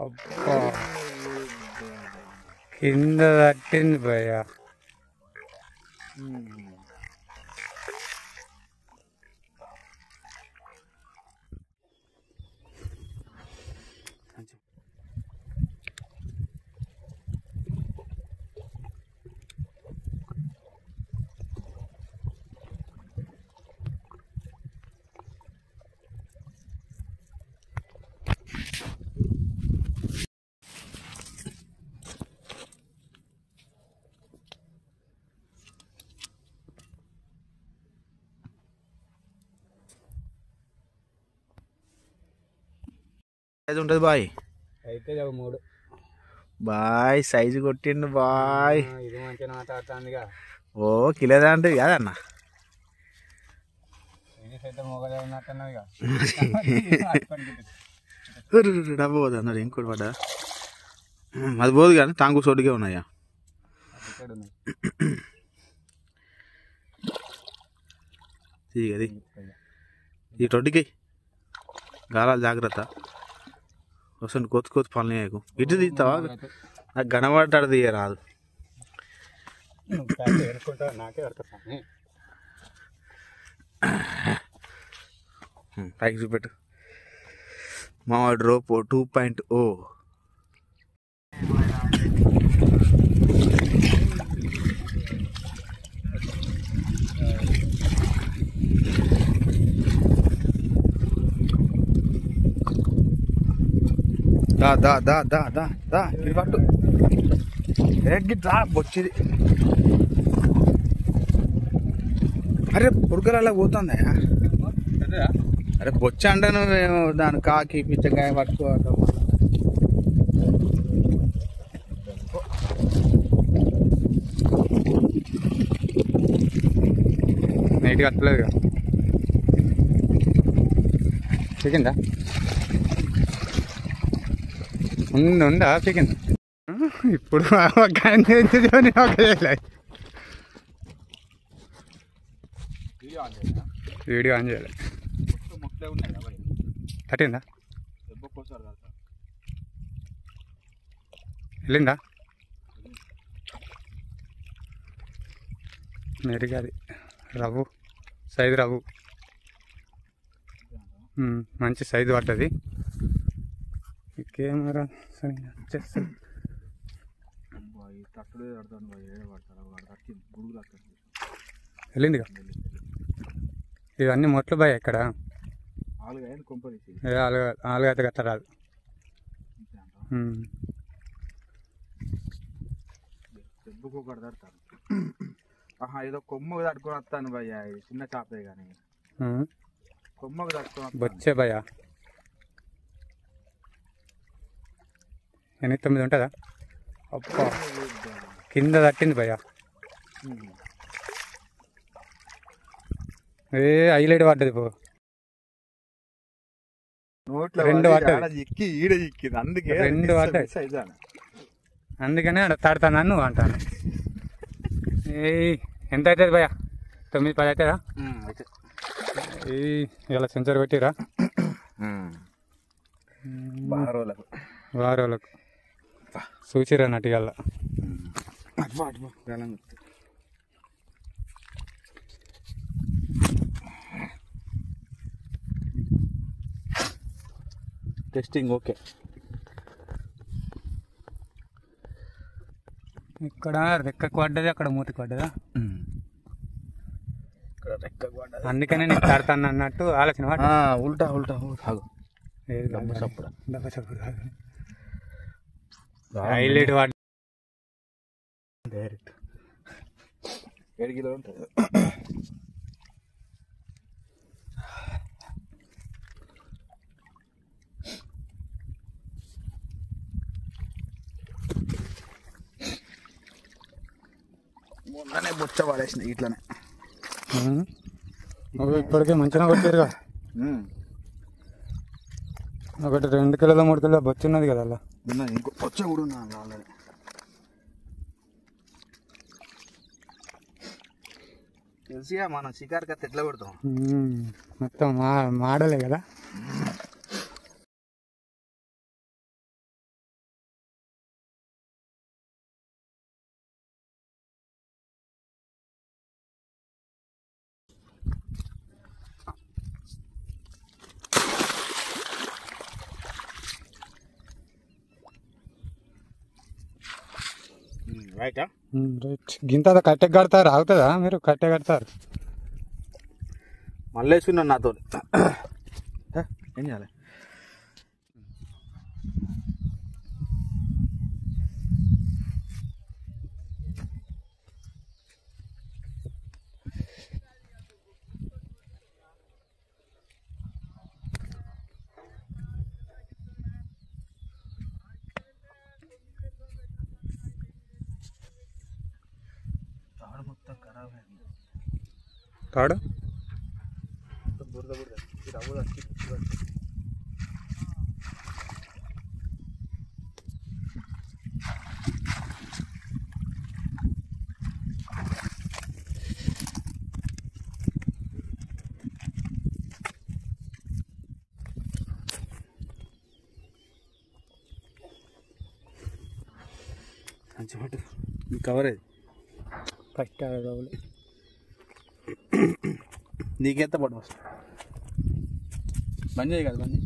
అబ్బా కింద తట్టింది భయ్యా. సైజు ఉంటుంది బాయ్. అయితే 3 బాయ్ సైజు కొట్టిండు బాయ్. ఇది మంచిగా మాట్లాడుతుందిగా. ఓ కిలోదా అంటే కాదన్న. అయితే మొగలే ఉన్నట్టున్నదిగా. డబ్బు పోదు అన్నాడు. ఇంకోటి పడ్డా అది పోదు కానీ టాంగు సోటుగా ఉన్నాయా. అది ఈ రొడ్డుకి గాలాలు జాగ్రత్త. వస్తుంది కొత్త కొత్త పనులు చేయకు. ఇటు తీస్తావా? నాకు గనబడ్డాడు తీయ రాదు. నాకే పడుతుంది. పైకి చూపెట్టు. మా డ్రోప్ 2.0. దా దా దా దా దా దా ఇది పట్టు. రా బొచ్చిది. అరే పురుగుల పోతుందా? అరే బొచ్చ అంటే నువ్వు దాని కాకి పిచ్చకాయ పట్టుకోవటం. నీట్గా అట్లేదు చికెందా ఉందా చికెన్? ఇప్పుడు వీడియో ఆన్ చేయాలి. తట్టిందా? వెళ్ళిందా? మెరుగది రవ్వు సైజు రవ్వు మంచి సైజు పడ్డది. కెమెరా వచ్చేస్తుంది. వెళ్ళిందిగా. ఇవన్నీ మొట్లు బాయ్. ఎక్కడ ఆలుగైతే గట్ట రాదు. ఏదో కొమ్మకు తట్టుకొని వస్తాను భయ్యా. ఇది చిన్న చేపే కానీ కొమ్మకు తట్టుకొని వచ్చే భయ్యా. 8-9 ఉంటుందా? అబ్బా కింద తట్టింది భయ్యా. హైలైట్ పడ్డది పో. రెండు పడ్డది. అందుకే రెండు పడ్డది. అందుకనే తాడుతాను నువ్వు అంటాను. ఎంత అవుతుంది భయ్యా? 9-10 అవుతుందా? ఇలా సెంచర్ పెట్టిరా వారోలకు చూసిరా నటిగల్లా. Testing okay. ఇక్కడ రెక్కకు పడ్డది, అక్కడ మూతికి పడ్డదా? అందుకనే నేను తాడుతాను అన్నట్టు ఆలోచన. ఉల్టా ఉల్టా హైలైట్ వాడు డైరెక్ట్ 7 కిలో ఉంటుంది. మొన్ననే బొచ్చ పడేసిన ఇట్లనే. ఇప్పటికే మంచిగా కొట్టారుగా. ఒకటి 2 కిలోల 3 కిలోల బొచ్చు ఉన్నది కదా అలా. ఇంకో బొచ్చ కూడా ఉన్నాను ఆల్రెడీ. తెలిసిగా మనం షికార్ కత్తి ఎట్లా కొడతాం. మొత్తం మాడలే కదా. రైటా రైట్. గింత కట్టె కడతారు, అవుతుందా? మీరు కట్టె కడతారు. మళ్ళీ వేసుకున్నాను నాతో. ఏం చేయాలి? మొత్తం ఖరాబ్ అయింది. తాడు బురద బురద మంచి పట్టు కవర్ అది కట్టాడు. నీకెంత పట్టు బంద్ చేయి కదా బంద్